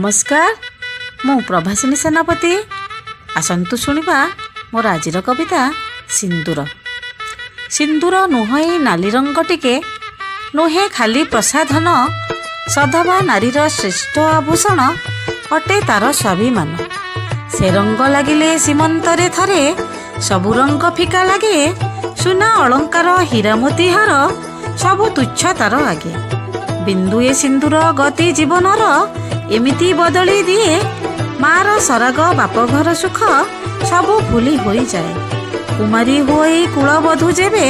नमस्कार मु प्रभासिनी सेनापति आसतु शुणा मोर आजिर कविता सिंदूर। सिंदूर नुहे नाली रंग टिके नुहे खाली प्रसाधन सधवा नारीर श्रेष्ठ आभूषण अटे तार स्वाभिमान। से रंग लगिले सीमंतरे थरे सबु रंग फिका लगे सुना अलंकार हीरा मोती हार सबु तुच्छ तार आगे। बिंदुए सिंदूर गति जीवनर एमिति बदली दिए मार सराग बापघर सुख सबु भूली होई जाए। कुमारी होई कुलबधू जेबे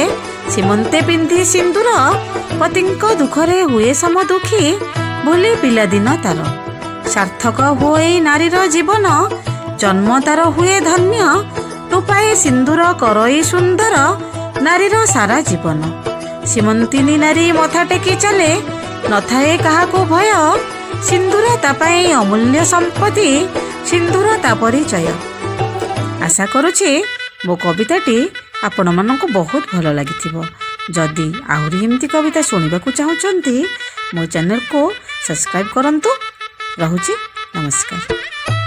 सीमंते पिंधि सिंदूर पतिंक दुखरे हुए सम दुखी भूली पिलादिन तार। सार्थक होई नारीर जीवन जन्म तार हुए धन्य टोपाए सिंदूर करई सुंदर नारीर सारा जीवन। सीमंतिनी नारी मथा टेकी चले नथाए काहाको भय सिंदूर तापाई अमूल्य संपत्ति सिंदूर ता परिचय। आशा करुछि मो कविताटी आपण मानक बहुत भल लागिथिबो। जदि आहुरी एमती कविता शुणिबाकू चाहुचंती मो चैनल को सब्सक्राइब करंतु। रहुछि नमस्कार।